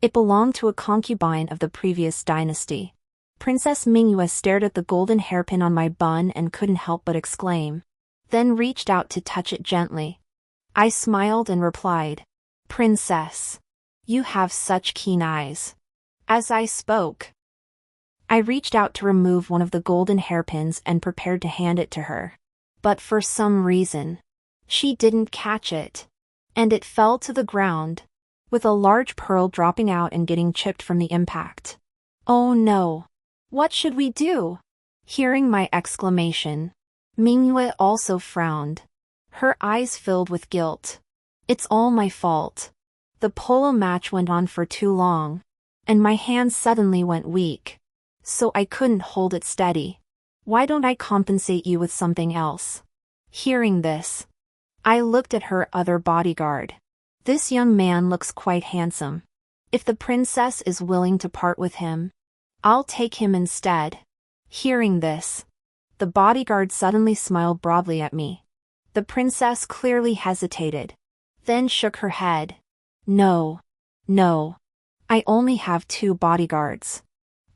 It belonged to a concubine of the previous dynasty. Princess Mingyue stared at the golden hairpin on my bun and couldn't help but exclaim, then reached out to touch it gently. I smiled and replied, "Princess, you have such keen eyes." As I spoke, I reached out to remove one of the golden hairpins and prepared to hand it to her. But for some reason, she didn't catch it, and it fell to the ground, with a large pearl dropping out and getting chipped from the impact. "Oh no! What should we do?" Hearing my exclamation, Mingyue also frowned. Her eyes filled with guilt. "It's all my fault. The polo match went on for too long, and my hand suddenly went weak, so I couldn't hold it steady. Why don't I compensate you with something else?" Hearing this, I looked at her other bodyguard. "This young man looks quite handsome. If the princess is willing to part with him, I'll take him instead." Hearing this, the bodyguard suddenly smiled broadly at me. The princess clearly hesitated, then shook her head. No. I only have 2 bodyguards.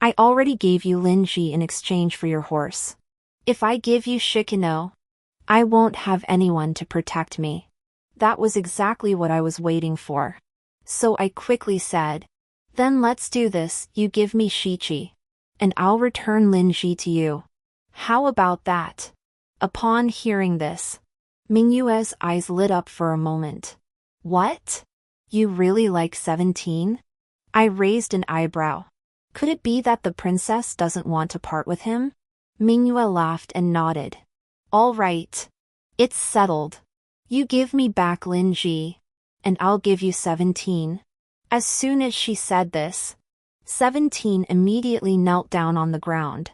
I already gave you Lin Ji in exchange for your horse. If I give you Shikino, I won't have anyone to protect me." That was exactly what I was waiting for. So I quickly said, "Then let's do this. You give me Shichi, and I'll return Lin Ji to you. How about that?" Upon hearing this, Mingyue's eyes lit up for a moment. "What? You really like 17? I raised an eyebrow. Could it be that the princess doesn't want to part with him? Mingyue laughed and nodded. "All right. It's settled. You give me back Lin Ji, and I'll give you 17. As soon as she said this, 17 immediately knelt down on the ground.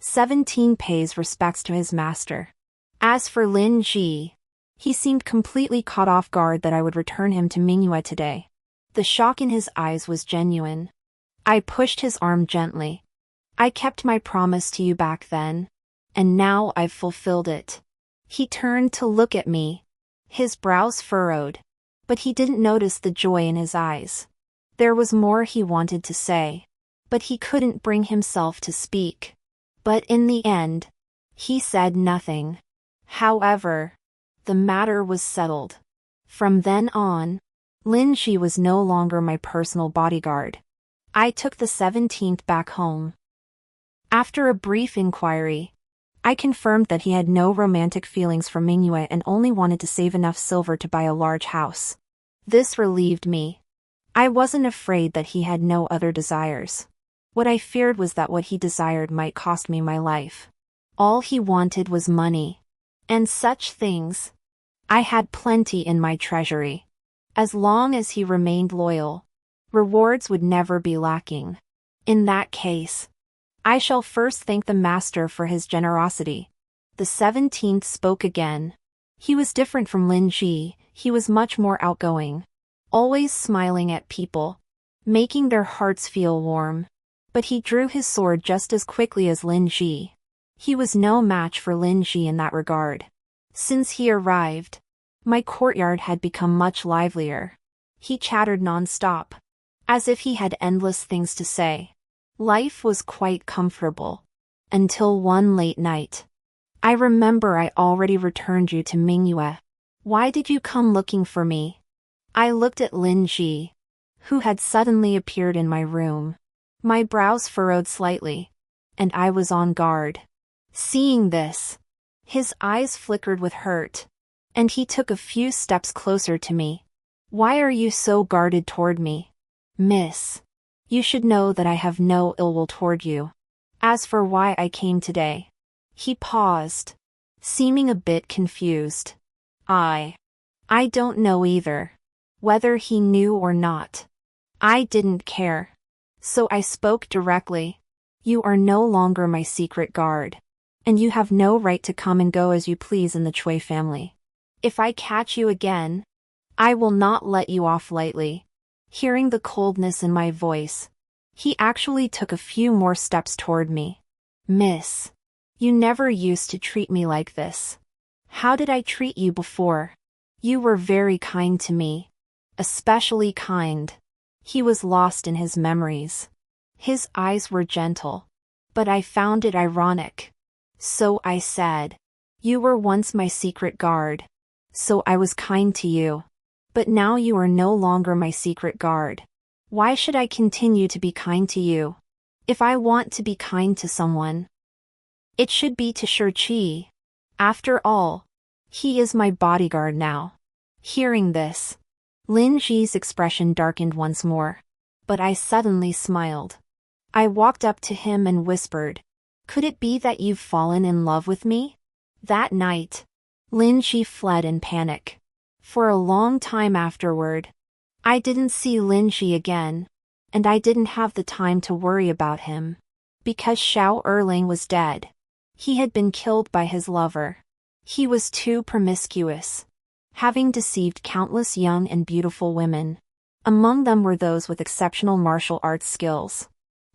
17 pays respects to his master. As for Lin Ji, he seemed completely caught off guard that I would return him to Mingyue today. The shock in his eyes was genuine. I pushed his arm gently. "I kept my promise to you back then, and now I've fulfilled it." He turned to look at me. His brows furrowed, but he didn't notice the joy in his eyes. There was more he wanted to say, but he couldn't bring himself to speak. But in the end, he said nothing. However, the matter was settled. From then on, Lin Ji was no longer my personal bodyguard. I took the 17th back home. After a brief inquiry, I confirmed that he had no romantic feelings for Mingyue and only wanted to save enough silver to buy a large house. This relieved me. I wasn't afraid that he had no other desires. What I feared was that what he desired might cost me my life. All he wanted was money. And such things. I had plenty in my treasury. As long as he remained loyal, rewards would never be lacking. In that case, I shall first thank the master for his generosity. The 17th spoke again. He was different from Lin Ji. He was much more outgoing, always smiling at people, making their hearts feel warm. But he drew his sword just as quickly as Lin Ji. He was no match for Lin Ji in that regard. Since he arrived, my courtyard had become much livelier. He chattered non-stop, as if he had endless things to say. Life was quite comfortable. Until one late night. I remember I already returned you to Mingyue. Why did you come looking for me? I looked at Lin Ji, who had suddenly appeared in my room. My brows furrowed slightly, and I was on guard. Seeing this, his eyes flickered with hurt, and he took a few steps closer to me. Why are you so guarded toward me? Miss, you should know that I have no ill will toward you. As for why I came today. He paused, seeming a bit confused. I don't know either. Whether he knew or not. I didn't care. So I spoke directly. You are no longer my secret guard. And you have no right to come and go as you please in the Chui family. If I catch you again, I will not let you off lightly. Hearing the coldness in my voice, he actually took a few more steps toward me. Miss, you never used to treat me like this. How did I treat you before? You were very kind to me. Especially kind. He was lost in his memories. His eyes were gentle, but I found it ironic. So I said, you were once my secret guard. So I was kind to you. But now you are no longer my secret guard. Why should I continue to be kind to you? If I want to be kind to someone, it should be to Shi. After all, he is my bodyguard now. Hearing this, Lin Ji's expression darkened once more. But I suddenly smiled. I walked up to him and whispered, could it be that you've fallen in love with me? That night, Lin Ji fled in panic. For a long time afterward, I didn't see Lin Ji again, and I didn't have the time to worry about him. Because Xiao Erling was dead. He had been killed by his lover. He was too promiscuous, having deceived countless young and beautiful women. Among them were those with exceptional martial arts skills.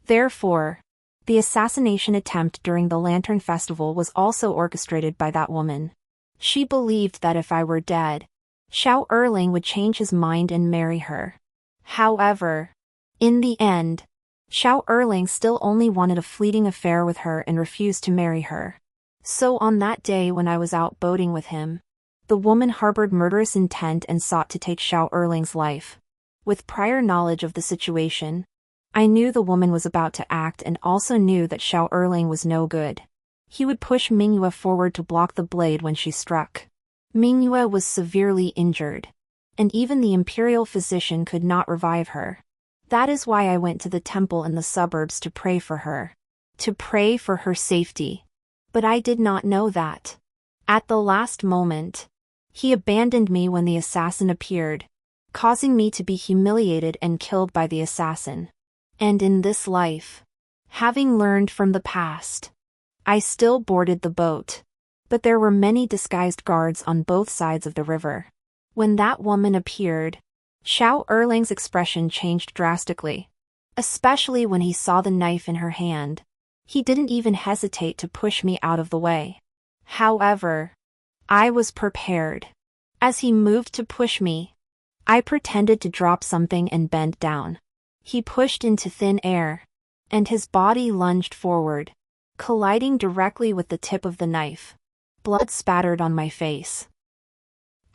Therefore, the assassination attempt during the Lantern Festival was also orchestrated by that woman. She believed that if I were dead, Xiao Erling would change his mind and marry her. However, in the end, Xiao Erling still only wanted a fleeting affair with her and refused to marry her. So on that day when I was out boating with him, the woman harbored murderous intent and sought to take Xiao Erling's life. With prior knowledge of the situation, I knew the woman was about to act and also knew that Xiao Erling was no good. He would push Mingyue forward to block the blade when she struck. Mingyue was severely injured, and even the imperial physician could not revive her. That is why I went to the temple in the suburbs to pray for her. To pray for her safety. But I did not know that. At the last moment, he abandoned me when the assassin appeared, causing me to be humiliated and killed by the assassin. And in this life, having learned from the past, I still boarded the boat. But there were many disguised guards on both sides of the river. When that woman appeared, Xiao Erling's expression changed drastically. Especially when he saw the knife in her hand. He didn't even hesitate to push me out of the way. However, I was prepared. As he moved to push me, I pretended to drop something and bent down. He pushed into thin air, and his body lunged forward, colliding directly with the tip of the knife. Blood spattered on my face.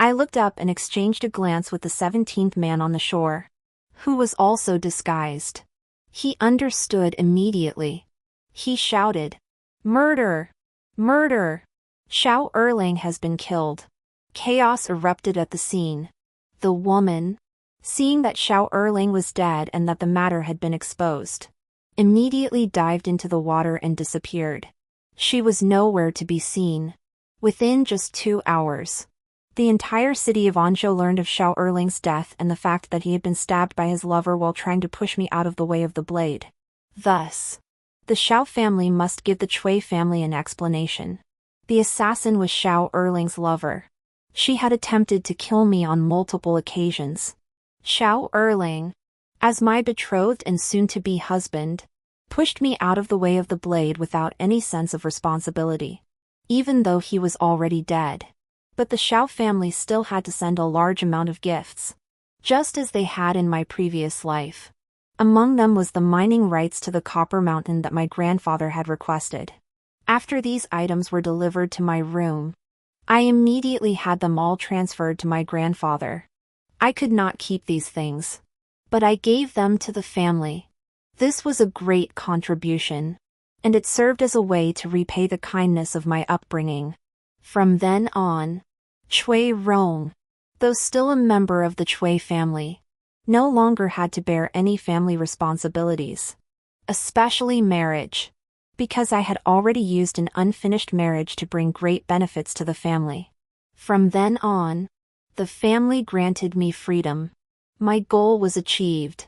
I looked up and exchanged a glance with the 17th man on the shore, who was also disguised. He understood immediately. He shouted, "Murder! Murder! Xiao Erling has been killed." Chaos erupted at the scene. The woman, seeing that Xiao Erling was dead and that the matter had been exposed, immediately dived into the water and disappeared. She was nowhere to be seen. Within just 2 hours, The entire city of Anzhou learned of Xiao Erling's death and the fact that he had been stabbed by his lover while trying to push me out of the way of the blade. Thus, the Xiao family must give the Cui family an explanation. The assassin was Xiao Erling's lover. She had attempted to kill me on multiple occasions. Xiao Erling, as my betrothed and soon-to-be husband, pushed me out of the way of the blade without any sense of responsibility, even though he was already dead. But the Xiao family still had to send a large amount of gifts, just as they had in my previous life. Among them was the mining rights to the copper mountain that my grandfather had requested. After these items were delivered to my room, I immediately had them all transferred to my grandfather. I could not keep these things, but I gave them to the family. This was a great contribution, and it served as a way to repay the kindness of my upbringing. From then on, Cui Rong, though still a member of the Cui family, no longer had to bear any family responsibilities, especially marriage, because I had already used an unfinished marriage to bring great benefits to the family. From then on, the family granted me freedom. My goal was achieved.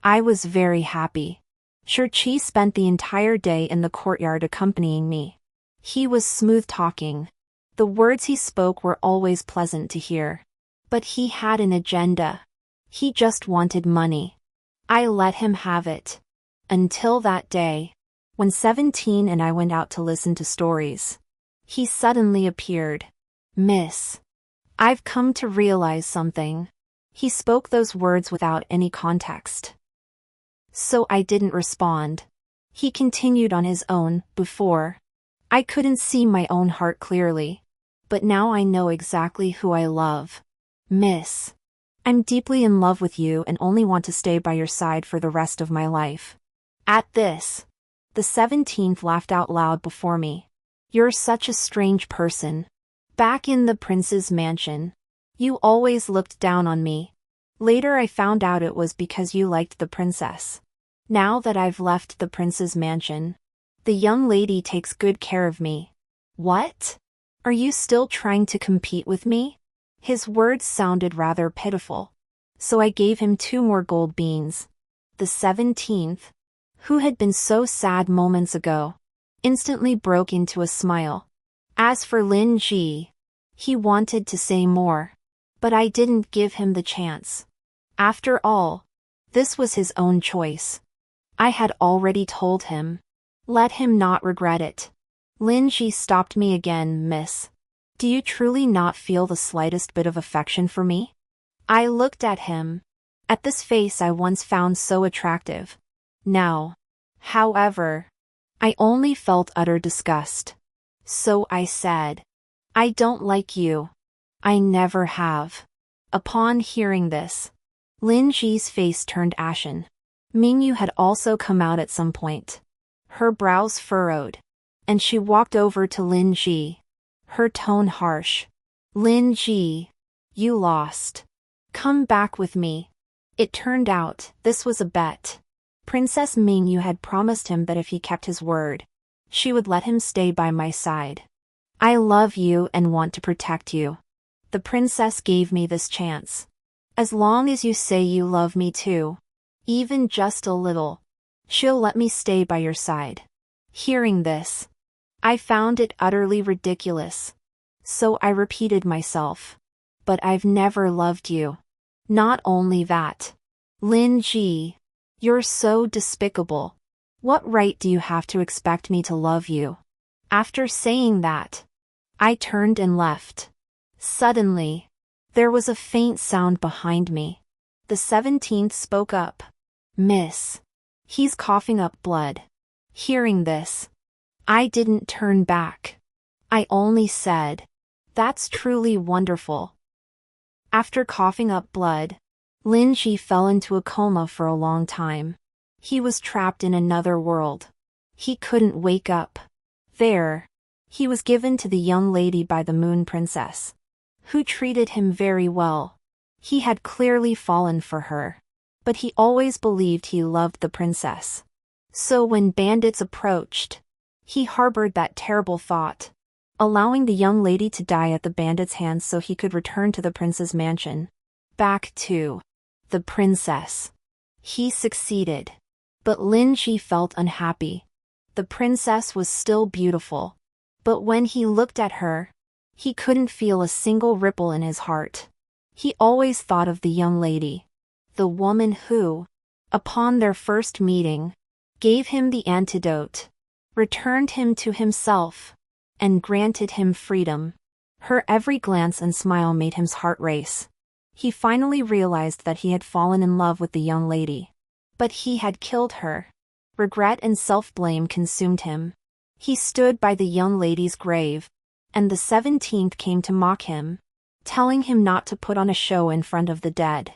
I was very happy. Shi spent the entire day in the courtyard accompanying me. He was smooth-talking. The words he spoke were always pleasant to hear. But he had an agenda. He just wanted money. I let him have it. Until that day, when 17 and I went out to listen to stories. He suddenly appeared. "Miss, I've come to realize something." He spoke those words without any context. So I didn't respond. He continued on his own. Before, I couldn't see my own heart clearly. But now I know exactly who I love. "Miss, I'm deeply in love with you and only want to stay by your side for the rest of my life." At this, the 17th laughed out loud before me. "You're such a strange person. Back in the prince's mansion, you always looked down on me. Later I found out it was because you liked the princess. Now that I've left the prince's mansion, the young lady takes good care of me. What? Are you still trying to compete with me?" His words sounded rather pitiful, so I gave him 2 more gold beans. The 17th, who had been so sad moments ago, instantly broke into a smile. As for Lin Ji, he wanted to say more, but I didn't give him the chance. After all, this was his own choice. I had already told him. Let him not regret it. Lin Ji stopped me again. "Miss, do you truly not feel the slightest bit of affection for me?" I looked at him. At this face I once found so attractive. Now, however, I only felt utter disgust. So I said, "I don't like you. I never have." Upon hearing this, Lin Ji's face turned ashen. Mingyu had also come out at some point. Her brows furrowed, and she walked over to Lin Ji. Her tone harsh. "Lin Ji, you lost. Come back with me." It turned out, this was a bet. Princess Mingyu had promised him that if he kept his word, she would let him stay by my side. "I love you and want to protect you. The princess gave me this chance. As long as you say you love me too, even just a little, she'll let me stay by your side." Hearing this, I found it utterly ridiculous. So I repeated myself. "But I've never loved you." Not only that. Lin Ji, you're so despicable. What right do you have to expect me to love you? After saying that, I turned and left. Suddenly, there was a faint sound behind me. The 17th spoke up. "Miss, he's coughing up blood." Hearing this, I didn't turn back. I only said, "That's truly wonderful." After coughing up blood, Lin Ji fell into a coma for a long time. He was trapped in another world. He couldn't wake up. There, he was given to the young lady by the Moon Princess, who treated him very well. He had clearly fallen for her, but he always believed he loved the princess. So when bandits approached, he harbored that terrible thought. allowing the young lady to die at the bandits' hands so he could return to the prince's mansion. Back to the princess. He succeeded. But Lin Ji felt unhappy. The princess was still beautiful. But when he looked at her, he couldn't feel a single ripple in his heart. He always thought of the young lady. The woman who, upon their first meeting, gave him the antidote, returned him to himself, and granted him freedom. Her every glance and smile made his heart race. He finally realized that he had fallen in love with the young lady. But he had killed her. Regret and self-blame consumed him. He stood by the young lady's grave, and the 17th came to mock him, telling him not to put on a show in front of the dead.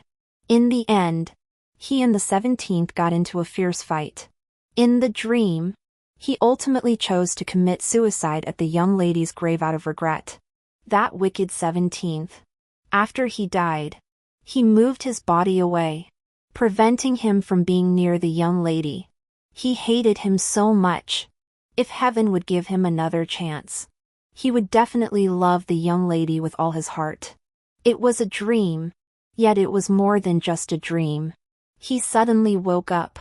In the end, he and the 17th got into a fierce fight. In the dream, he ultimately chose to commit suicide at the young lady's grave out of regret. That wicked 17th. After he died, he moved his body away, preventing him from being near the young lady. He hated him so much. If heaven would give him another chance, he would definitely love the young lady with all his heart. It was a dream, yet it was more than just a dream. He suddenly woke up.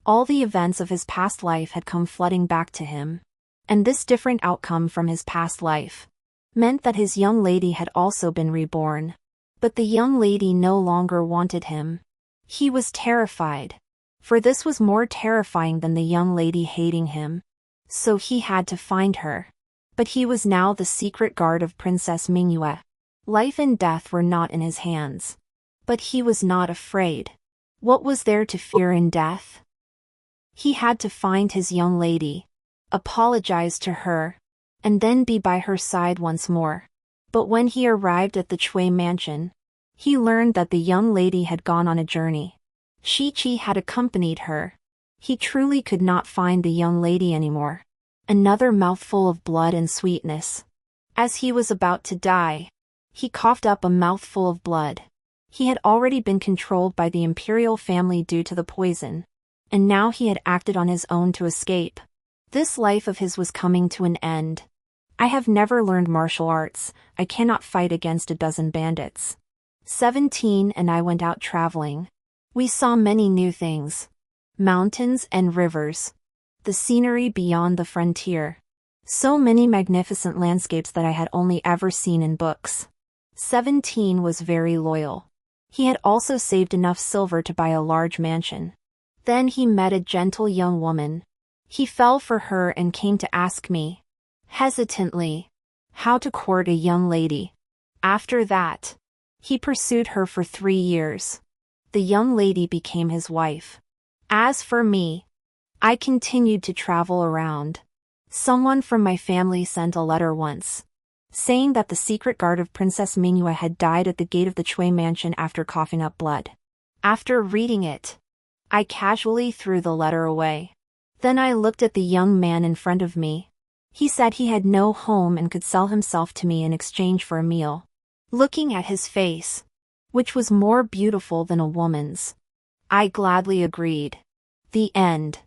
All the events of his past life had come flooding back to him. And this different outcome from his past life meant that his young lady had also been reborn. But the young lady no longer wanted him. He was terrified, for this was more terrifying than the young lady hating him. So he had to find her. But he was now the secret guard of Princess Mingyue. Life and death were not in his hands. But he was not afraid. What was there to fear in death? He had to find his young lady, apologize to her, and then be by her side once more. But when he arrived at the Chui mansion, he learned that the young lady had gone on a journey. Shi-Chi had accompanied her. He truly could not find the young lady anymore. Another mouthful of blood and sweetness. As he was about to die, he coughed up a mouthful of blood. He had already been controlled by the imperial family due to the poison, and now he had acted on his own to escape. This life of his was coming to an end. I have never learned martial arts. I cannot fight against a dozen bandits. 17 and I went out traveling. We saw many new things. Mountains and rivers. The scenery beyond the frontier. So many magnificent landscapes that I had only ever seen in books. 17 was very loyal. He had also saved enough silver to buy a large mansion. Then he met a gentle young woman. He fell for her and came to ask me, hesitantly, how to court a young lady. After that, he pursued her for 3 years. The young lady became his wife. As for me, I continued to travel around. Someone from my family sent a letter once, saying that the secret guard of Princess Mingyue had died at the gate of the Chui mansion after coughing up blood. After reading it, I casually threw the letter away. Then I looked at the young man in front of me. He said he had no home and could sell himself to me in exchange for a meal. Looking at his face, which was more beautiful than a woman's, I gladly agreed. The end.